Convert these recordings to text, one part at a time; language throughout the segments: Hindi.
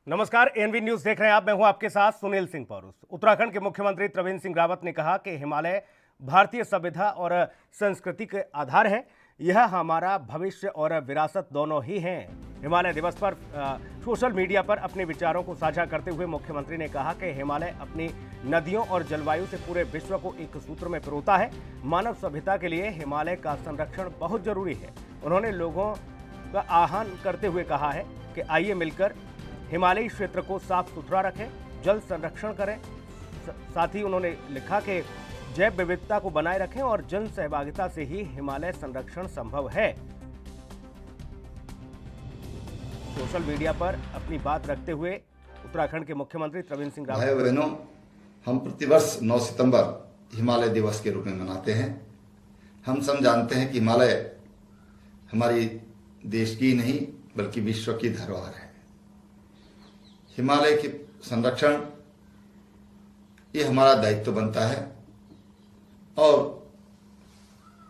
नमस्कार, एएनवी न्यूज देख रहे हैं आप। मैं हूं आपके साथ सुनील सिंह पौरुष। उत्तराखंड के मुख्यमंत्री त्रिवेंद्र सिंह रावत ने कहा कि हिमालय भारतीय सभ्यता और संस्कृति के आधार है। यह हमारा भविष्य और विरासत दोनों ही हैं। हिमालय दिवस पर सोशल मीडिया पर अपने विचारों को साझा करते हुए मुख्यमंत्री ने कहा कि हिमालय अपनी नदियों और जलवायु से पूरे विश्व को एक सूत्र में पिरोता है। मानव सभ्यता के लिए हिमालय का संरक्षण बहुत जरूरी है। उन्होंने लोगों का आह्वान करते हुए कहा है कि आइए मिलकर हिमालयी क्षेत्र को साफ सुथरा रखें, जल संरक्षण करें। साथ ही उन्होंने लिखा कि जैव विविधता को बनाए रखें और जन सहभागिता से ही हिमालय संरक्षण संभव है। सोशल मीडिया पर अपनी बात रखते हुए उत्तराखंड के मुख्यमंत्री त्रिवेंद्र सिंह रावत। भाई बहनों, हम प्रतिवर्ष 9 सितंबर हिमालय दिवस के रूप में मनाते हैं। हम सब जानते हैं कि हिमालय हमारी देश की नहीं बल्कि विश्व की धरोहर है। हिमालय के संरक्षण ये हमारा दायित्व बनता है और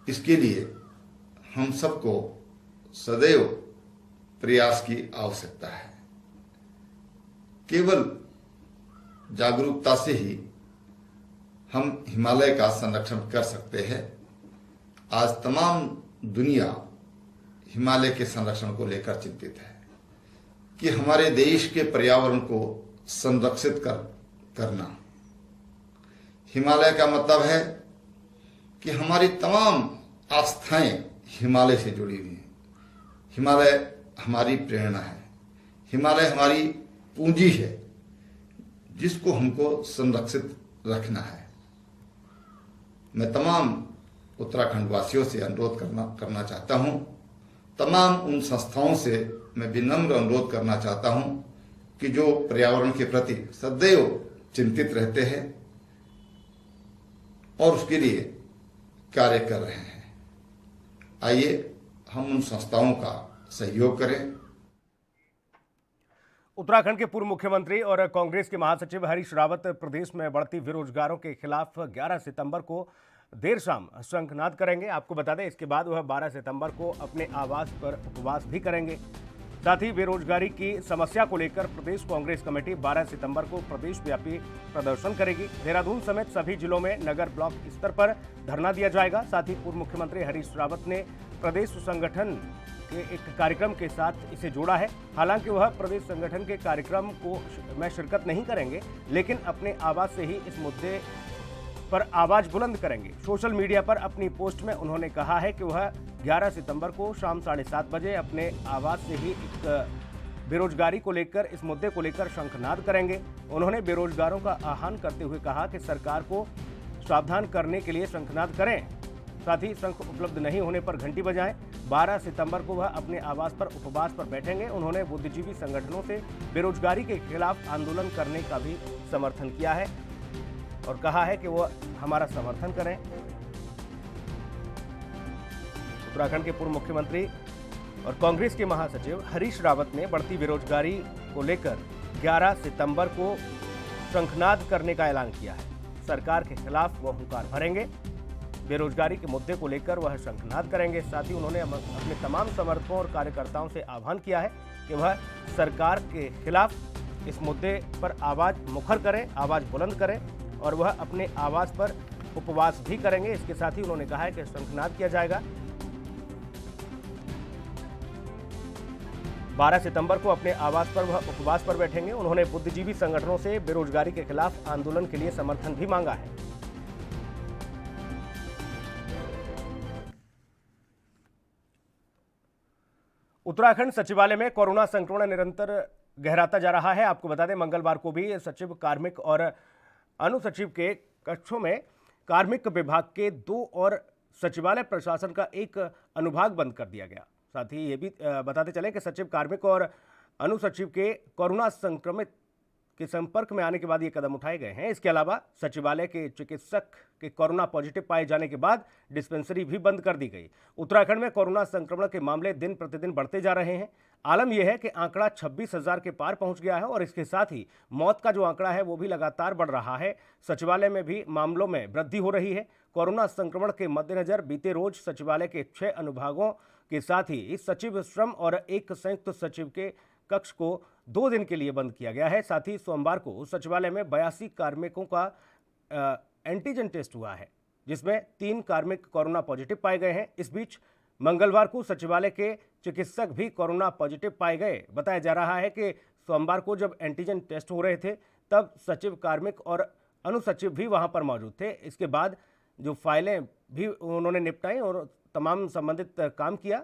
इसके लिए हम सबको सदैव प्रयास की आवश्यकता है। केवल जागरूकता से ही हम हिमालय का संरक्षण कर सकते हैं। आज तमाम दुनिया हिमालय के संरक्षण को लेकर चिंतित है कि हमारे देश के पर्यावरण को संरक्षित करना। हिमालय का मतलब है कि हमारी तमाम आस्थाएं हिमालय से जुड़ी हुई हैं। हिमालय हमारी प्रेरणा है, हिमालय हमारी पूंजी है जिसको हमको संरक्षित रखना है। मैं तमाम उत्तराखंड वासियों से अनुरोध करना चाहता हूं, तमाम उन संस्थाओं से मैं विनम्र अनुरोध करना चाहता हूं कि जो पर्यावरण के प्रति सदैव चिंतित रहते हैं और उसके लिए कार्य कर रहे हैं, आइए हम उन संस्थाओं का सहयोग करें। उत्तराखंड के पूर्व मुख्यमंत्री और कांग्रेस के महासचिव हरीश रावत प्रदेश में बढ़ती बेरोजगारों के खिलाफ 11 सितंबर को देर शाम शंखनाद करेंगे। आपको बता दें, इसके बाद वह 12 सितंबर को अपने आवास पर उपवास भी करेंगे। साथ ही बेरोजगारी की समस्या को लेकर प्रदेश कांग्रेस कमेटी 12 सितंबर को प्रदेश व्यापी प्रदर्शन करेगी। देहरादून समेत सभी जिलों में नगर ब्लॉक स्तर पर धरना दिया जाएगा। साथ ही पूर्व मुख्यमंत्री हरीश रावत ने प्रदेश संगठन के एक कार्यक्रम के साथ इसे जोड़ा है। हालांकि वह प्रदेश संगठन के कार्यक्रम को में शिरकत नहीं करेंगे, लेकिन अपने आवास से ही इस मुद्दे पर आवाज बुलंद करेंगे। सोशल मीडिया पर अपनी पोस्ट में उन्होंने कहा है कि वह 11 सितंबर को शाम 7:30 बजे अपने आवास से ही एक बेरोजगारी को लेकर, इस मुद्दे को लेकर शंखनाद करेंगे। उन्होंने बेरोजगारों का आह्वान करते हुए कहा कि सरकार को सावधान करने के लिए शंखनाद करें, साथ ही शंख उपलब्ध नहीं होने पर घंटी बजाएं। 12 सितंबर को वह अपने आवास पर उपवास पर बैठेंगे। उन्होंने बुद्धिजीवी संगठनों से बेरोजगारी के खिलाफ आंदोलन करने का भी समर्थन किया है और कहा है कि वो हमारा समर्थन करें। उत्तराखंड के पूर्व मुख्यमंत्री और कांग्रेस के महासचिव हरीश रावत ने बढ़ती बेरोजगारी को लेकर 11 सितंबर को शंखनाद करने का ऐलान किया है। सरकार के खिलाफ वो हुंकार भरेंगे। बेरोजगारी के मुद्दे को लेकर वह शंखनाद करेंगे। साथ ही उन्होंने अपने तमाम समर्थकों और कार्यकर्ताओं से आह्वान किया है कि वह सरकार के खिलाफ इस मुद्दे पर आवाज मुखर करें, आवाज बुलंद करें और वह अपने आवास पर उपवास भी करेंगे। इसके साथ ही उन्होंने कहा है कि शंखनाद किया जाएगा। 12 सितंबर को अपने आवास पर वह उपवास पर बैठेंगे। उन्होंने बुद्धिजीवी संगठनों से बेरोजगारी के खिलाफ आंदोलन के लिए समर्थन भी मांगा है। उत्तराखंड सचिवालय में कोरोना संक्रमण निरंतर गहराता जा रहा है। आपको बता दें, मंगलवार को भी सचिव, कार्मिक और अनुसचिव के कक्षों में कार्मिक विभाग के 2 और सचिवालय प्रशासन का एक अनुभाग बंद कर दिया गया। साथ ही ये भी बताते चलें कि सचिव, कार्मिक और अनुसचिव के कोरोना संक्रमित के संपर्क में आने के बाद ये कदम उठाए गए हैं। इसके अलावा सचिवालय के चिकित्सक के कोरोना पॉजिटिव पाए जाने के बाद डिस्पेंसरी भी बंद कर दी गई। उत्तराखंड में कोरोना संक्रमण के मामले दिन प्रतिदिन बढ़ते जा रहे हैं। आलम यह है कि आंकड़ा 26,000 के पार पहुंच गया है और इसके साथ ही मौत का जो आंकड़ा है वो भी लगातार बढ़ रहा है। सचिवालय में भी मामलों में वृद्धि हो रही है। कोरोना संक्रमण के मद्देनजर बीते रोज सचिवालय के 6 अनुभागों के साथ ही इस सचिव श्रम और एक संयुक्त सचिव के कक्ष को 2 दिन के लिए बंद किया गया है। साथ ही सोमवार को सचिवालय में 82 कार्मिकों का एंटीजन टेस्ट हुआ है, जिसमें 3 कार्मिक कोरोना पॉजिटिव पाए गए हैं। इस बीच मंगलवार को सचिवालय के चिकित्सक भी कोरोना पॉजिटिव पाए गए। बताया जा रहा है कि सोमवार को जब एंटीजन टेस्ट हो रहे थे तब सचिव, कार्मिक और अनुसचिव भी वहां पर मौजूद थे। इसके बाद जो फाइलें भी उन्होंने निपटाई और तमाम संबंधित काम किया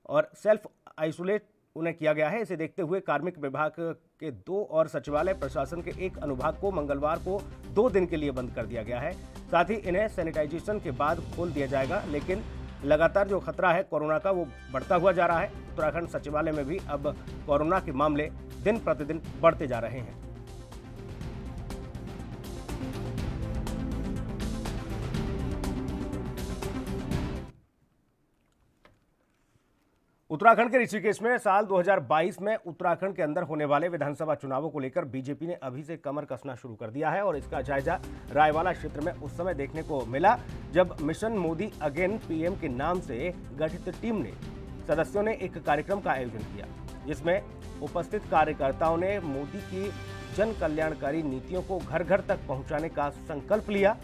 और सेल्फ आइसोलेट उन्हें किया गया है। इसे देखते हुए कार्मिक विभाग के 2 और सचिवालय प्रशासन के 1 अनुभाग को मंगलवार को 2 दिन के लिए बंद कर दिया गया है। साथ ही इन्हें सैनिटाइजेशन के बाद खोल दिया जाएगा, लेकिन लगातार जो खतरा है कोरोना का वो बढ़ता हुआ जा रहा है। उत्तराखंड सचिवालय में भी अब कोरोना के मामले दिन प्रतिदिन बढ़ते जा रहे हैं। उत्तराखंड के ऋषिकेश में साल 2022 में उत्तराखंड के अंदर होने वाले विधानसभा चुनावों को लेकर बीजेपी ने अभी से कमर कसना शुरू कर दिया है और इसका जायजा रायवाला क्षेत्र में उस समय देखने को मिला जब मिशन मोदी अगेन पीएम के नाम से गठित टीम ने सदस्यों ने एक कार्यक्रम का आयोजन किया, जिसमें उपस्थित कार्यकर्ताओं ने मोदी की जन कल्याणकारी नीतियों को घर घर तक पहुंचाने का संकल्प लिया।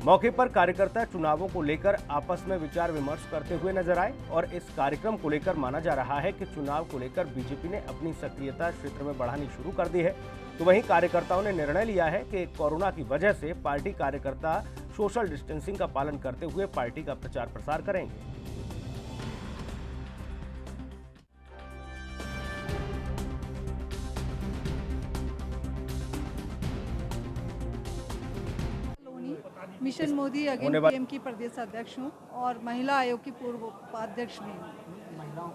मौके पर कार्यकर्ता चुनावों को लेकर आपस में विचार विमर्श करते हुए नजर आए और इस कार्यक्रम को लेकर माना जा रहा है कि चुनाव को लेकर बीजेपी ने अपनी सक्रियता क्षेत्र में बढ़ानी शुरू कर दी है। तो वहीं कार्यकर्ताओं ने निर्णय लिया है कि कोरोना की वजह से पार्टी कार्यकर्ता सोशल डिस्टेंसिंग का पालन करते हुए पार्टी का प्रचार प्रसार करेंगे। मिशन मोदी अगेन पीएम की प्रदेश अध्यक्ष हूँ और महिला आयोग की पूर्व उपाध्यक्ष भी हूँ।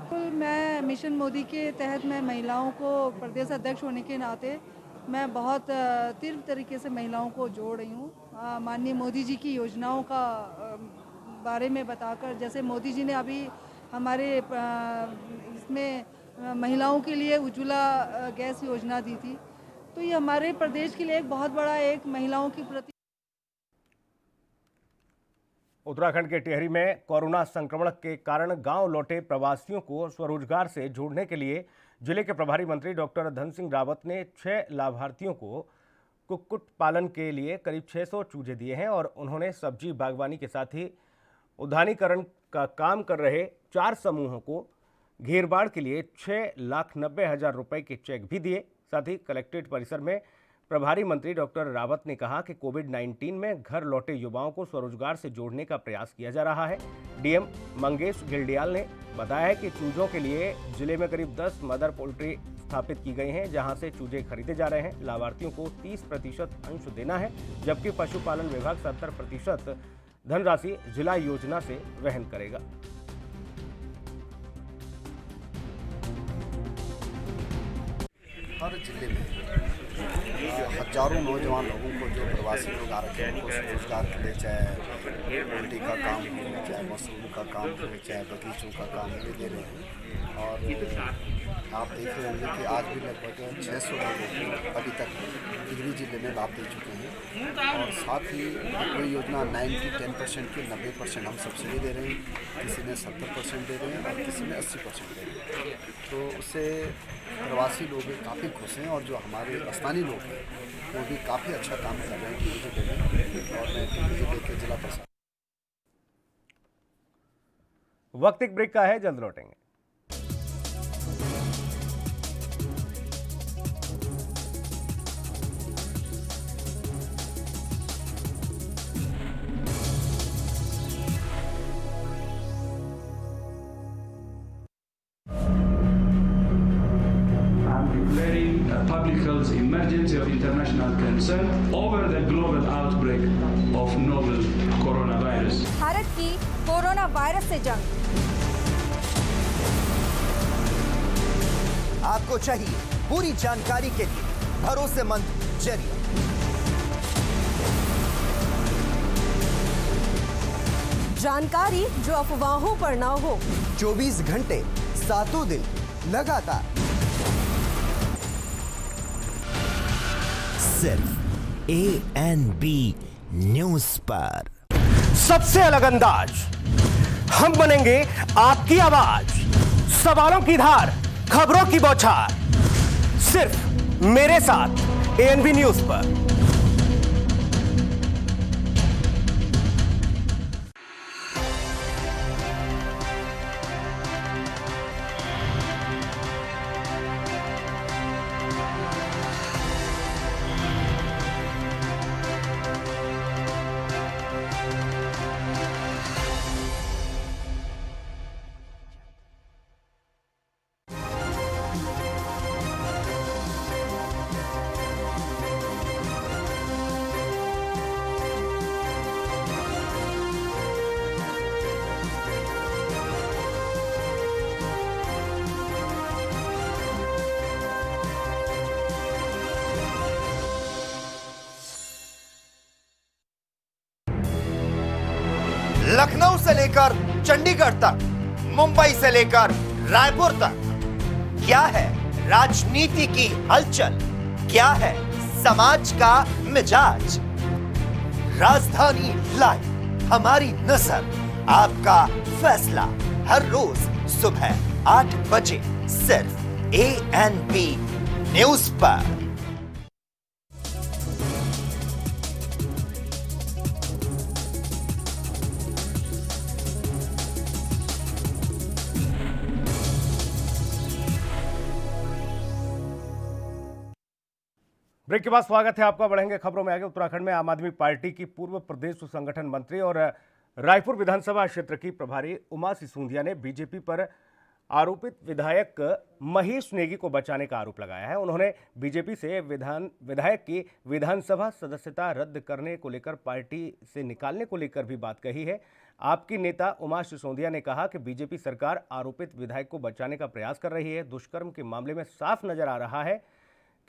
तो मैं मिशन मोदी के तहत मैं महिलाओं को प्रदेश अध्यक्ष होने के नाते मैं बहुत तीव्र तरीके से महिलाओं को जोड़ रही हूँ। माननीय मोदी जी की योजनाओं का बारे में बताकर, जैसे मोदी जी ने अभी हमारे इसमें महिलाओं के लिए उज्ज्वला गैस योजना दी थी, तो ये हमारे प्रदेश के लिए एक बहुत बड़ा एक महिलाओं की प्रति। उत्तराखंड के टिहरी में कोरोना संक्रमण के कारण गांव लौटे प्रवासियों को स्वरोजगार से जोड़ने के लिए जिले के प्रभारी मंत्री डॉक्टर धन सिंह रावत ने 6 लाभार्थियों को कुक्कुट पालन के लिए करीब 600 चूजे दिए हैं और उन्होंने सब्जी बागवानी के साथ ही उद्यानीकरण का काम कर रहे 4 समूहों को घेरबाड़ के लिए 6,90,000 रुपए के चेक भी दिए। साथ ही कलेक्ट्रेट परिसर में प्रभारी मंत्री डॉक्टर रावत ने कहा कि कोविड-19 में घर लौटे युवाओं को स्वरोजगार से जोड़ने का प्रयास किया जा रहा है। डीएम मंगेश गिल्डियाल ने बताया है कि चूजों के लिए जिले में करीब 10 मदर पोल्ट्री स्थापित की गई हैं, जहां से चूजे खरीदे जा रहे हैं। लाभार्थियों को 30% अंश देना है, जबकि पशुपालन विभाग 70% धनराशि जिला योजना से वहन करेगा। हर जिले में हजारों नौजवान लोगों को, जो प्रवासी लोग आ रखे हैं, उनको रोजगार के लिए, चाहे पोल्ट्री का काम हो, चाहे मशरूम का काम हो, चाहे बगीचों का काम हो, दे रहे हैं। और आप देख रहे होंगे कि आज भी लगभग 600 लोगों को अभी तक टिहरी जिले में लाभ दे चुके हैं। और साथ ही कोई योजना 10% की 90% हम सब्सिडी दे रहे हैं, किसी ने 70% दे रहे हैं और किसी ने 80% दे रहे हैं। तो उससे प्रवासी लोग भी काफ़ी खुश हैं और जो हमारे स्थानीय लोग हैं वो भी काफ़ी अच्छा काम कर रहे हैं टिहरी जिले में। और मैं टिहरी जिले के जिला प्रशासन। वक्त एक ब्रेक का है, जल्द लौटेंगे। Public health emergency of international concern over the global outbreak of novel coronavirus. Bharat की कोरोना वायरस से जंग। आपको चाहिए पूरी जानकारी के लिए भरोसेमंद जरिया। जानकारी जो अफवाहों पर ना हो। 24 घंटे 7 दिन लगातार सिर्फ ANB न्यूज पर। सबसे अलग अंदाज, हम बनेंगे आपकी आवाज, सवालों की धार, खबरों की बौछार सिर्फ मेरे साथ एएनबी न्यूज पर। लखनऊ से लेकर चंडीगढ़ तक, मुंबई से लेकर रायपुर तक, क्या है राजनीति की हलचल, क्या है समाज का मिजाज। राजधानी लाइव, हमारी नजर, आपका फैसला, हर रोज सुबह 8 बजे सिर्फ एएनबी न्यूज पर। ब्रेक के बाद स्वागत है आपका। बढ़ेंगे खबरों में आगे। उत्तराखंड में आम आदमी पार्टी की पूर्व प्रदेश संगठन मंत्री और रायपुर विधानसभा क्षेत्र की प्रभारी उमा सिसोदिया ने बीजेपी पर आरोपित विधायक महेश नेगी को बचाने का आरोप लगाया है। उन्होंने बीजेपी से विधायक की विधानसभा सदस्यता रद्द करने को लेकर पार्टी से निकालने को लेकर भी बात कही है। आपकी नेता उमा सिसोदिया ने कहा कि बीजेपी सरकार आरोपित विधायक को बचाने का प्रयास कर रही है। दुष्कर्म के मामले में साफ नजर आ रहा है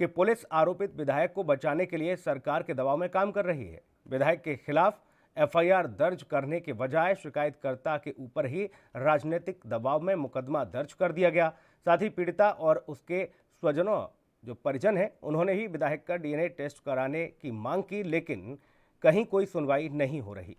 कि पुलिस आरोपित विधायक को बचाने के लिए सरकार के दबाव में काम कर रही है। विधायक के खिलाफ एफआईआर दर्ज करने के बजाय शिकायतकर्ता के ऊपर ही राजनीतिक दबाव में मुकदमा दर्ज कर दिया गया। साथ ही पीड़िता और उसके स्वजनों जो परिजन हैं उन्होंने ही विधायक का डीएनए टेस्ट कराने की मांग की, लेकिन कहीं कोई सुनवाई नहीं हो रही।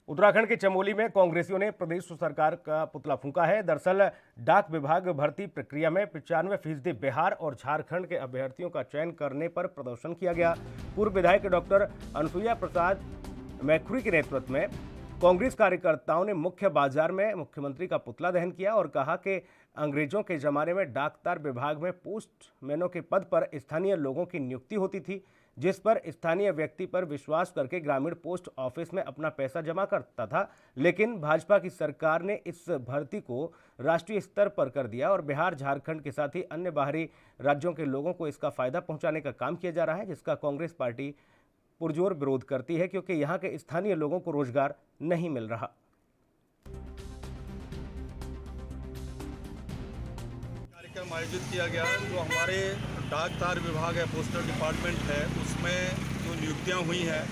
उत्तराखंड के चमोली में कांग्रेसियों ने प्रदेश सरकार का पुतला फूंका है। दरअसल डाक विभाग भर्ती प्रक्रिया में 95% बिहार और झारखंड के अभ्यर्थियों का चयन करने पर प्रदर्शन किया गया। पूर्व विधायक डॉक्टर अनसुईया प्रसाद मैखुरी के नेतृत्व में कांग्रेस कार्यकर्ताओं ने मुख्य बाजार में मुख्यमंत्री का पुतला दहन किया और कहा कि अंग्रेजों के जमाने में डाकतार विभाग में पोस्टमैनों के पद पर स्थानीय लोगों की नियुक्ति होती थी, जिस पर स्थानीय व्यक्ति पर विश्वास करके ग्रामीण पोस्ट ऑफिस में अपना पैसा जमा करता था। लेकिन भाजपा की सरकार ने इस भर्ती को राष्ट्रीय स्तर पर कर दिया और बिहार, झारखंड के साथ ही अन्य बाहरी राज्यों के लोगों को इसका फायदा पहुंचाने का काम किया जा रहा है, जिसका कांग्रेस पार्टी पुरजोर विरोध करती है, क्योंकि यहाँ के स्थानीय लोगों को रोजगार नहीं मिल रहा। कार्यक्रम आयोजित किया गया जो हमारे डाक तार विभाग है, पोस्टल डिपार्टमेंट है, उसमें जो नियुक्तियां हुई हैं,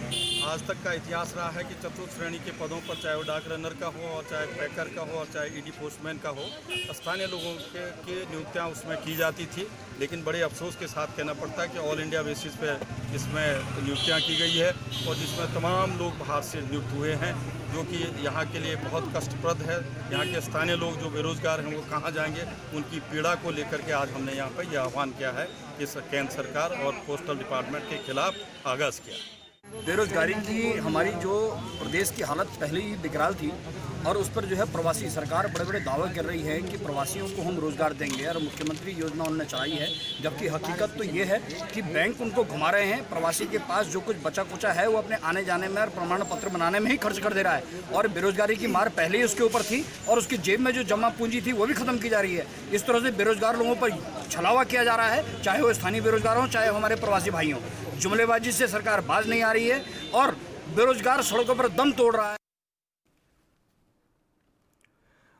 आज तक का इतिहास रहा है कि चतुर्थ श्रेणी के पदों पर, चाहे वो डाक रनर का हो और चाहे पैकर का हो और चाहे ईडी पोस्टमैन का हो, स्थानीय लोगों के नियुक्तियां उसमें की जाती थी। लेकिन बड़े अफसोस के साथ कहना पड़ता है कि ऑल इंडिया बेसिस पे इसमें नियुक्तियां की गई है और जिसमें तमाम लोग बाहर से नियुक्त हुए हैं, जो कि यहाँ के लिए बहुत कष्टप्रद है। यहाँ के स्थानीय लोग जो बेरोजगार हैं वो कहाँ जाएंगे, उनकी पीड़ा को लेकर के आज हमने यहाँ पर यह आह्वान किया है कि केंद्र सरकार और पोस्टल डिपार्टमेंट के खिलाफ आगाज किया। बेरोजगारी की हमारी जो प्रदेश की हालत पहले ही बिकराल थी और उस पर जो है प्रवासी सरकार बड़े बड़े दावे कर रही है कि प्रवासियों को हम रोजगार देंगे और मुख्यमंत्री योजना उन्होंने चलाई है, जबकि हकीकत तो ये है कि बैंक उनको घुमा रहे हैं। प्रवासी के पास जो कुछ बचा कुचा है वो अपने आने जाने में और प्रमाण पत्र बनाने में ही खर्च कर दे रहा है और बेरोजगारी की मार पहले ही उसके ऊपर थी और उसकी जेब में जो जमा पूंजी थी वो भी खत्म की जा रही है। इस तरह से बेरोजगार लोगों पर छलावा किया जा रहा है, चाहे वो स्थानीय बेरोजगार हों चाहे हमारे प्रवासी भाई हों। जुमलेबाजी से सरकार बाज नहीं आ रही है और बेरोजगार सड़कों पर दम तोड़ रहा है।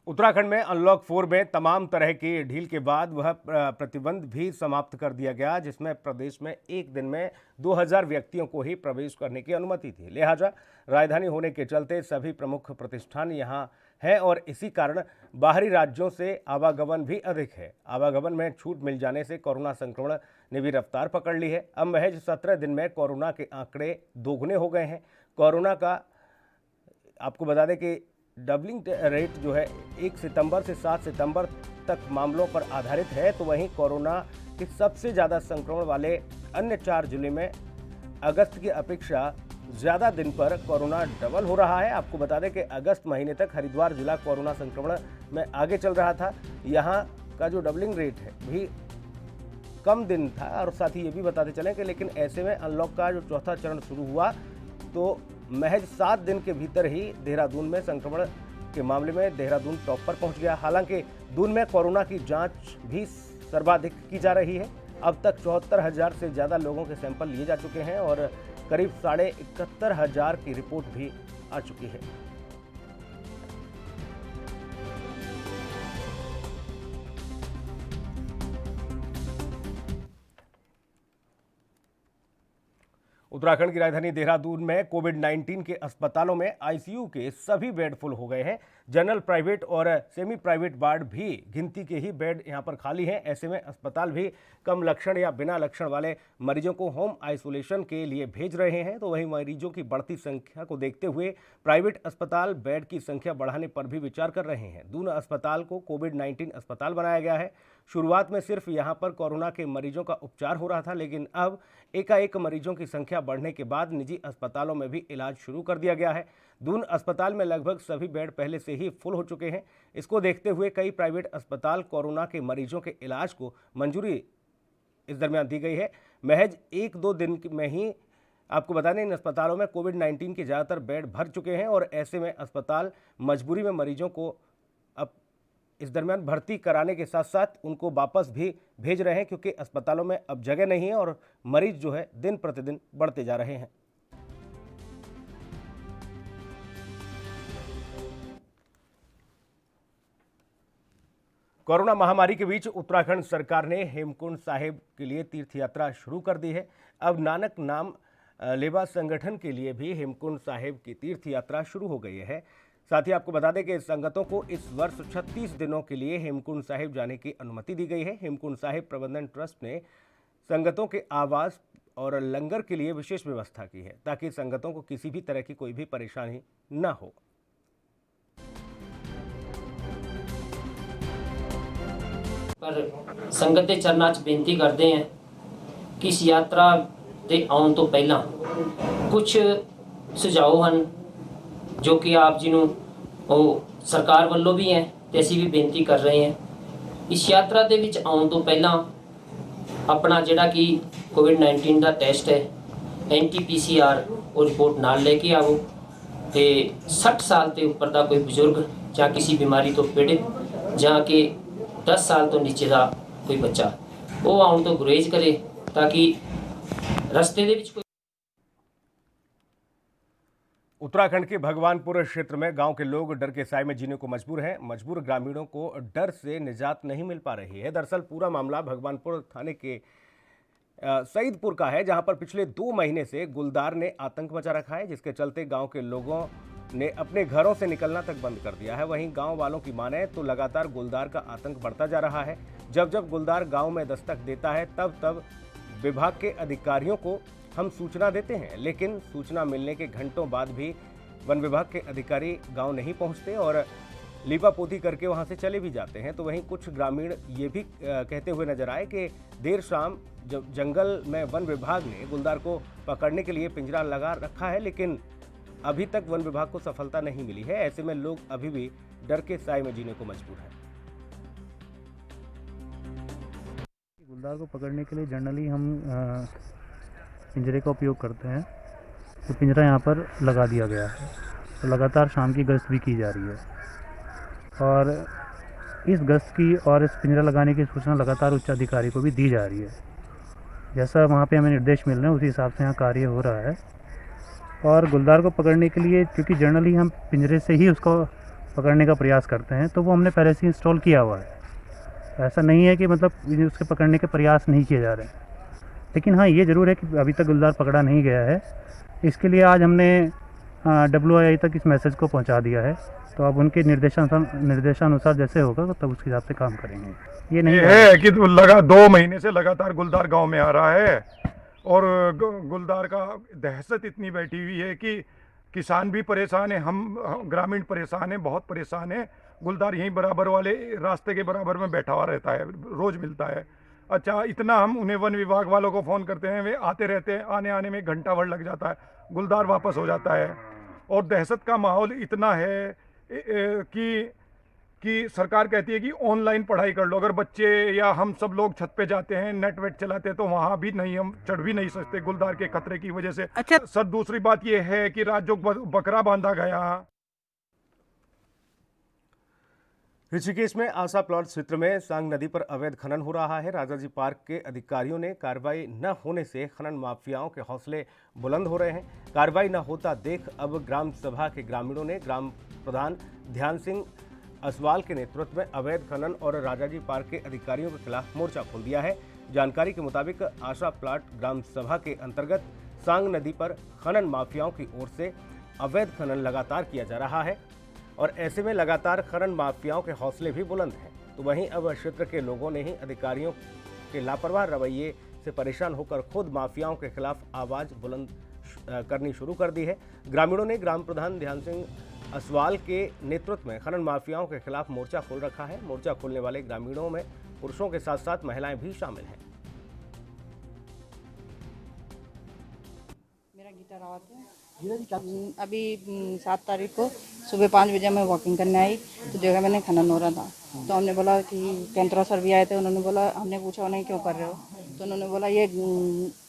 उत्तराखंड में अनलॉक 4 में तमाम तरह की ढील के बाद वह प्रतिबंध भी समाप्त कर दिया गया, जिसमें प्रदेश में एक दिन में 2000 व्यक्तियों को ही प्रवेश करने की अनुमति थी। लिहाजा राजधानी होने के चलते सभी प्रमुख प्रतिष्ठान यहां हैं और इसी कारण बाहरी राज्यों से आवागमन भी अधिक है। आवागमन में छूट मिल जाने से कोरोना संक्रमण ने भी रफ्तार पकड़ ली है। अब महज 17 दिन में कोरोना के आंकड़े दोगुने हो गए हैं। कोरोना का आपको बता दें कि डबलिंग रेट जो है 1 सितंबर से 7 सितंबर तक मामलों पर आधारित है, तो वहीं कोरोना के सबसे ज़्यादा संक्रमण वाले अन्य 4 जिले में अगस्त की अपेक्षा ज़्यादा दिन पर कोरोना डबल हो रहा है। आपको बता दें कि अगस्त महीने तक हरिद्वार जिला कोरोना संक्रमण में आगे चल रहा था। यहाँ का जो डबलिंग रेट है भी कम दिन था और साथ ही ये भी बताते चलें कि लेकिन ऐसे में अनलॉक का जो चौथा चरण शुरू हुआ तो महज 7 दिन के भीतर ही देहरादून में संक्रमण के मामले में देहरादून टॉप पर पहुंच गया। हालांकि दून में कोरोना की जांच भी सर्वाधिक की जा रही है। अब तक 74,000 से ज़्यादा लोगों के सैंपल लिए जा चुके हैं और करीब 71,500 की रिपोर्ट भी आ चुकी है। उत्तराखंड की राजधानी देहरादून में कोविड-19 के अस्पतालों में आईसीयू के सभी बेड फुल हो गए हैं। जनरल, प्राइवेट और सेमी प्राइवेट वार्ड भी गिनती के ही बेड यहां पर खाली हैं। ऐसे में अस्पताल भी कम लक्षण या बिना लक्षण वाले मरीजों को होम आइसोलेशन के लिए भेज रहे हैं। तो वहीं मरीजों की बढ़ती संख्या को देखते हुए प्राइवेट अस्पताल बेड की संख्या बढ़ाने पर भी विचार कर रहे हैं। दून अस्पताल को कोविड-19 अस्पताल बनाया गया है। शुरुआत में सिर्फ यहां पर कोरोना के मरीजों का उपचार हो रहा था, लेकिन अब एकाएक मरीजों की संख्या बढ़ने के बाद निजी अस्पतालों में भी इलाज शुरू कर दिया गया है। दून अस्पताल में लगभग सभी बेड पहले से ही फुल हो चुके हैं। इसको देखते हुए कई प्राइवेट अस्पताल कोरोना के मरीजों के इलाज को मंजूरी इस दरमियान दी गई है। महज 1-2 दिन में ही आपको बता दें इन अस्पतालों में कोविड-19 के ज़्यादातर बेड भर चुके हैं और ऐसे में अस्पताल मजबूरी में मरीजों को अब इस दरमियान भर्ती कराने के साथ साथ उनको वापस भी भेज रहे हैं, क्योंकि अस्पतालों में अब जगह नहीं है और मरीज जो है दिन प्रतिदिन बढ़ते जा रहे हैं। कोरोना महामारी के बीच उत्तराखंड सरकार ने हेमकुंड साहिब के लिए तीर्थ यात्रा शुरू कर दी है। अब नानक नाम लेवा संगठन के लिए भी हेमकुंड साहिब की तीर्थ यात्रा शुरू हो गई है। साथ ही आपको बता दें कि संगतों को इस वर्ष 36 दिनों के लिए हेमकुंड साहिब जाने की अनुमति दी गई है। हेमकुंड साहिब प्रबंधन ट्रस्ट ने संगतों के आवास और लंगर के लिए विशेष व्यवस्था की है ताकि संगतों को किसी भी तरह की कोई भी परेशानी न हो। पर संगत चरणा च बेनती करते हैं कि इस यात्रा के आने तो पहला कुछ सुझाव हैं जो कि आप जी सरकार वालों भी हैं तो असी भी बेनती कर रहे हैं। इस यात्रा के विच आने तो पहला अपना जिहड़ा कि कोविड-19 का टेस्ट है NT-PCR और रिपोर्ट नाल लेके आओ। तो 60 साल के उपर का कोई बजुर्ग या किसी बीमारी तो पीड़ित या कि 10 साल तो नीचे का कोई बच्चा वो आने तो गुरेज करे ताकि रस्ते दे विच कोई। उत्तराखंड के भगवानपुर क्षेत्र में गांव के लोग डर के साए में जीने को मजबूर हैं। मजबूर ग्रामीणों को डर से निजात नहीं मिल पा रही है। दरअसल पूरा मामला भगवानपुर थाने के सईदपुर का है, जहां पर पिछले 2 महीने से गुलदार ने आतंक मचा रखा है, जिसके चलते गांव के लोगों ने अपने घरों से निकलना तक बंद कर दिया है। वहीं गांव वालों की माने तो लगातार गुलदार का आतंक बढ़ता जा रहा है। जब जब गुलदार गाँव में दस्तक देता है तब तब विभाग के अधिकारियों को हम सूचना देते हैं, लेकिन सूचना मिलने के घंटों बाद भी वन विभाग के अधिकारी गांव नहीं पहुंचते और लीपापोती करके वहां से चले भी जाते हैं। तो वहीं कुछ ग्रामीण ये भी कहते हुए नजर आए कि देर शाम जब जंगल में वन विभाग ने गुलदार को पकड़ने के लिए पिंजरा लगा रखा है, लेकिन अभी तक वन विभाग को सफलता नहीं मिली है। ऐसे में लोग अभी भी डर के साए में जीने को मजबूर हैं। गुलदार को पकड़ने के लिए जनरली हम पिंजरे का उपयोग करते हैं। तो पिंजरा यहाँ पर लगा दिया गया है, तो लगातार शाम की गश्त भी की जा रही है और इस गश्त की और इस पिंजरा लगाने की सूचना लगातार उच्च अधिकारी को भी दी जा रही है। जैसा वहाँ पे हमें निर्देश मिल रहे हैं उसी हिसाब से यहाँ कार्य हो रहा है। और गुलदार को पकड़ने के लिए क्योंकि जनरली हम पिंजरे से ही उसको पकड़ने का प्रयास करते हैं, तो वो हमने पहले से इंस्टॉल किया हुआ है। ऐसा नहीं है कि मतलब उसके पकड़ने के प्रयास नहीं किए जा रहे हैं, लेकिन हाँ ये ज़रूर है कि अभी तक गुलदार पकड़ा नहीं गया है। इसके लिए आज हमने WIA तक इस मैसेज को पहुंचा दिया है तो अब उनके निर्देशानुसार जैसे होगा तब उसके हिसाब से काम करेंगे। ये नहीं है कि लगा 2 महीने से लगातार गुलदार गांव में आ रहा है और गुलदार का दहशत इतनी बैठी हुई है कि किसान भी परेशान है, हम ग्रामीण परेशान हैं, बहुत परेशान है। गुलदार यहीं बराबर वाले रास्ते के बराबर में बैठा हुआ रहता है, रोज़ मिलता है। अच्छा, इतना हम उन्हें वन विभाग वालों को फ़ोन करते हैं, वे आते रहते हैं, आने में घंटा भर लग जाता है, गुलदार वापस हो जाता है। और दहशत का माहौल इतना है कि सरकार कहती है कि ऑनलाइन पढ़ाई कर लो। अगर बच्चे या हम सब लोग छत पे जाते हैं, नेट वेट चलाते हैं, तो वहाँ भी नहीं, हम चढ़ भी नहीं सकते गुलदार के खतरे की वजह से। अच्छा सर, दूसरी बात ये है कि रात जो बकरा बांधा गया। ऋषिकेश में आशा प्लॉट क्षेत्र में सांग नदी पर अवैध खनन हो रहा है। राजाजी पार्क के अधिकारियों ने कार्रवाई न होने से खनन माफियाओं के हौसले बुलंद हो रहे हैं। कार्रवाई न होता देख अब ग्राम सभा के ग्रामीणों ने ग्राम प्रधान ध्यान सिंह असवाल के नेतृत्व में अवैध खनन और राजाजी पार्क के अधिकारियों के खिलाफ मोर्चा खोल दिया है। जानकारी के मुताबिक आशा प्लाट ग्राम सभा के अंतर्गत सांग नदी पर खनन माफियाओं की ओर से अवैध खनन लगातार किया जा रहा है और ऐसे में लगातार खनन माफियाओं के हौसले भी बुलंद हैं। तो वहीं अब क्षेत्र के लोगों ने ही अधिकारियों के लापरवाह रवैये से परेशान होकर खुद माफियाओं के खिलाफ आवाज़ बुलंद करनी शुरू कर दी है। ग्रामीणों ने ग्राम प्रधान ध्यान सिंह असवाल के नेतृत्व में खनन माफियाओं के खिलाफ मोर्चा खोल रखा है। मोर्चा खोलने वाले ग्रामीणों में पुरुषों के साथ साथ महिलाएं भी शामिल हैं। मेरा गीता रावत है। अभी 7 तारीख को सुबह 5 बजे मैं वॉकिंग करने आई तो देखा मैंने खनन हो रहा था। तो हमने बोला कि कैंटरा सर भी आए थे, उन्होंने बोला, हमने पूछा उन्हें क्यों कर रहे हो, तो उन्होंने बोला ये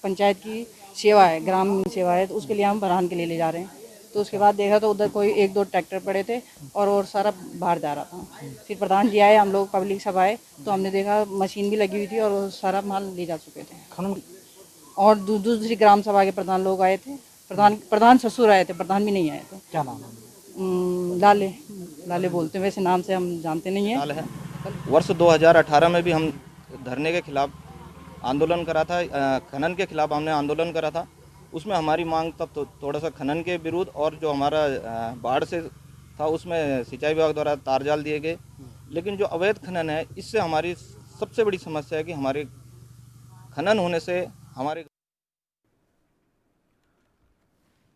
पंचायत की सेवा है, ग्राम सेवा है, तो उसके लिए हम बरहान के लिए ले जा रहे हैं। तो उसके बाद देखा तो उधर कोई 1-2 ट्रैक्टर पड़े थे और सारा बाहर जा रहा था। फिर प्रधान जी आए, हम लोग पब्लिक सब आए तो हमने देखा मशीन भी लगी हुई थी और सारा माल ले जा चुके थे। और दूसरी ग्राम सभा के प्रधान लोग आए थे, प्रधान ससुर आए थे, प्रधान भी नहीं आए थे। क्या नाम है? लाले बोलते हैं, वैसे नाम से हम जानते नहीं हैं। वर्ष 2018 में भी हम धरने के खिलाफ आंदोलन करा था, खनन के खिलाफ हमने आंदोलन करा था। उसमें हमारी मांग तब तो थोड़ा सा खनन के विरुद्ध और जो हमारा बाढ़ से था उसमें सिंचाई विभाग द्वारा तारजाल दिए गए। लेकिन जो अवैध खनन है, इससे हमारी सबसे बड़ी समस्या है कि हमारे खनन होने से हमारे।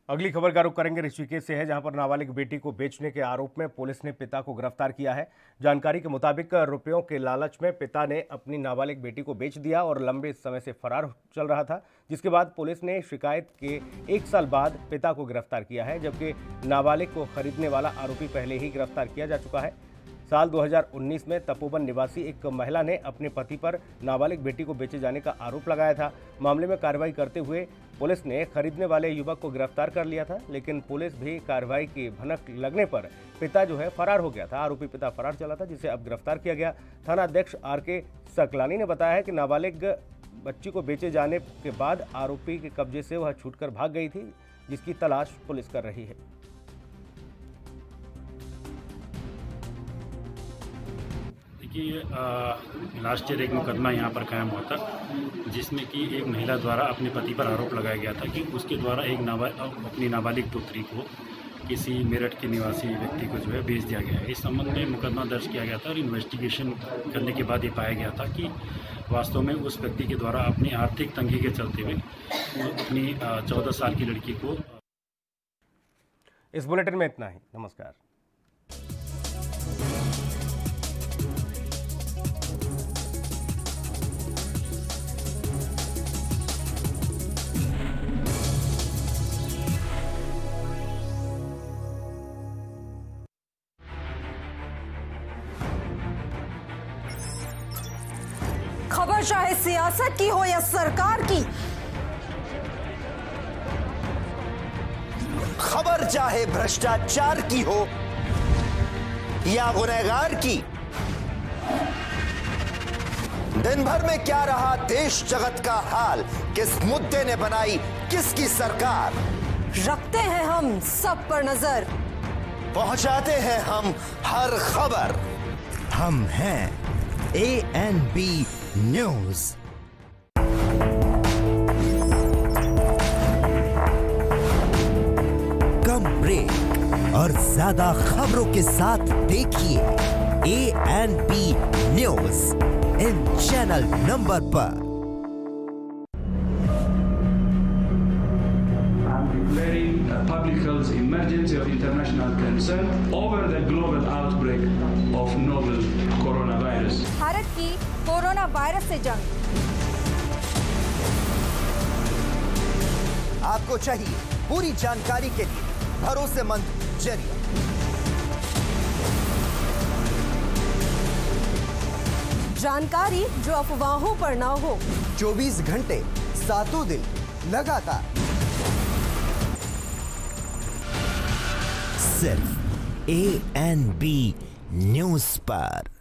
अगली खबर का रुख करेंगे ऋषिकेश से है, जहां पर नाबालिग बेटी को बेचने के आरोप में पुलिस ने पिता को गिरफ्तार किया है। जानकारी के मुताबिक रुपयों के लालच में पिता ने अपनी नाबालिग बेटी को बेच दिया और लंबे समय से फरार चल रहा था, जिसके बाद पुलिस ने शिकायत के 1 साल बाद पिता को गिरफ्तार किया है, जबकि नाबालिग को खरीदने वाला आरोपी पहले ही गिरफ्तार किया जा चुका है। साल 2019 में तपोवन निवासी एक महिला ने अपने पति पर नाबालिग बेटी को बेचे जाने का आरोप लगाया था। मामले में कार्रवाई करते हुए पुलिस ने खरीदने वाले युवक को गिरफ्तार कर लिया था, लेकिन पुलिस भी कार्रवाई की भनक लगने पर पिता जो है फरार हो गया था। आरोपी पिता फरार चला था, जिसे अब गिरफ्तार किया गया। थाना अध्यक्ष RK सकलानी ने बताया है कि नाबालिग बच्ची को बेचे जाने के बाद आरोपी के कब्जे से वह छूटकर भाग गई थी, जिसकी तलाश पुलिस कर रही है। कि लास्ट ईयर एक मुकदमा यहाँ पर कायम हुआ था, जिसमें कि एक महिला द्वारा अपने पति पर आरोप लगाया गया था कि उसके द्वारा अपनी नाबालिग पुत्री को किसी मेरठ के निवासी व्यक्ति को जो है बेच दिया गया है। इस संबंध में मुकदमा दर्ज किया गया था और इन्वेस्टिगेशन करने के बाद ये पाया गया था कि वास्तव में उस व्यक्ति के द्वारा अपनी आर्थिक तंगी के चलते हुए अपनी 14 साल की लड़की को। इस बुलेटिन में इतना ही। नमस्कार। खबर चाहे सियासत की हो या सरकार की, खबर चाहे भ्रष्टाचार की हो या गुनहगार की, दिन भर में क्या रहा देश जगत का हाल, किस मुद्दे ने बनाई किसकी सरकार, रखते हैं हम सब पर नजर, पहुंचाते हैं हम हर खबर। हम हैं ANB न्यूज। कम ब्रेक। और ज्यादा खबरों के साथ देखिए ANP news in channel number पर। Declaring a public health emergency of international concern over the global outbreak of novel coronavirus. Bharat की कोरोना वायरस से जंग। आपको चाहिए पूरी जानकारी के लिए भरोसेमंद जरिया। जानकारी जो अफवाहों पर ना हो। 24 घंटे 7 दिन लगातार सिर्फ ANP न्यूज पर।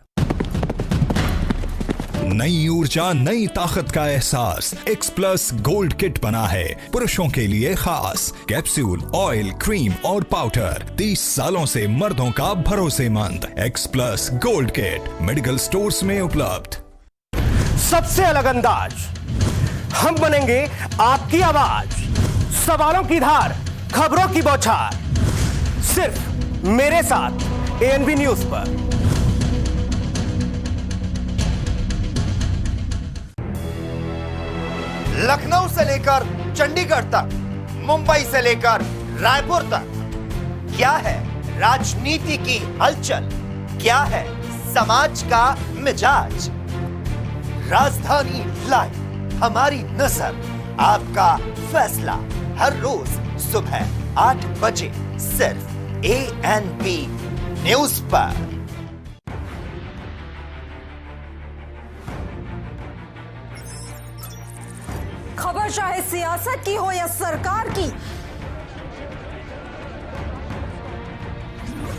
नई ऊर्जा नई ताकत का एहसास एक्सप्लस गोल्ड किट बना है पुरुषों के लिए खास। कैप्सूल, ऑयल, क्रीम और पाउडर 30 सालों से मर्दों का भरोसेमंद एक्सप्लस गोल्ड किट मेडिकल स्टोर्स में उपलब्ध। सबसे अलग अंदाज, हम बनेंगे आपकी आवाज, सवालों की धार, खबरों की बौछार, सिर्फ मेरे साथ ANP न्यूज पर। लखनऊ से लेकर चंडीगढ़ तक, मुंबई से लेकर रायपुर तक, क्या है राजनीति की हलचल, क्या है समाज का मिजाज। राजधानी लाइव, हमारी नजर, आपका फैसला, हर रोज सुबह 8 बजे सिर्फ ANP न्यूज पर। खबर चाहे सियासत की हो या सरकार की,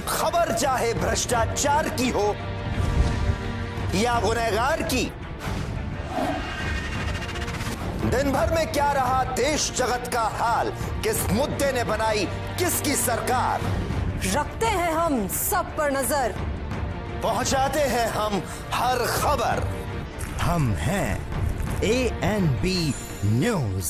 खबर चाहे भ्रष्टाचार की हो या गुनहगार की, दिन भर में क्या रहा देश जगत का हाल, किस मुद्दे ने बनाई किसकी सरकार, रखते हैं हम सब पर नजर, पहुंचाते हैं हम हर खबर। हम हैं ANP न्यूज।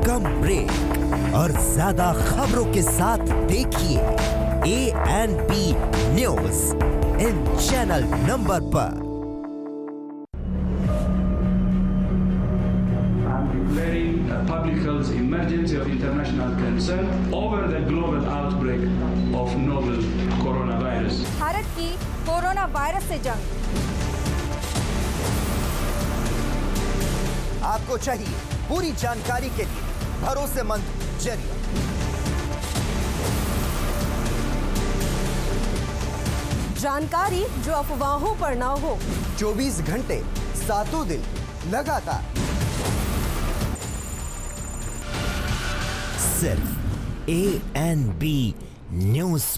कम ब्रेक और ज्यादा खबरों के साथ देखिए ANP news in channel number पर। Declaring a public health emergency of international concern over the global outbreak of novel coronavirus. Bharat की कोरोना वायरस से जंग। आपको चाहिए पूरी जानकारी के लिए भरोसेमंद जरिया। जानकारी जो अफवाहों पर ना हो। 24 घंटे 7 दिन लगातार सिर्फ ANP न्यूज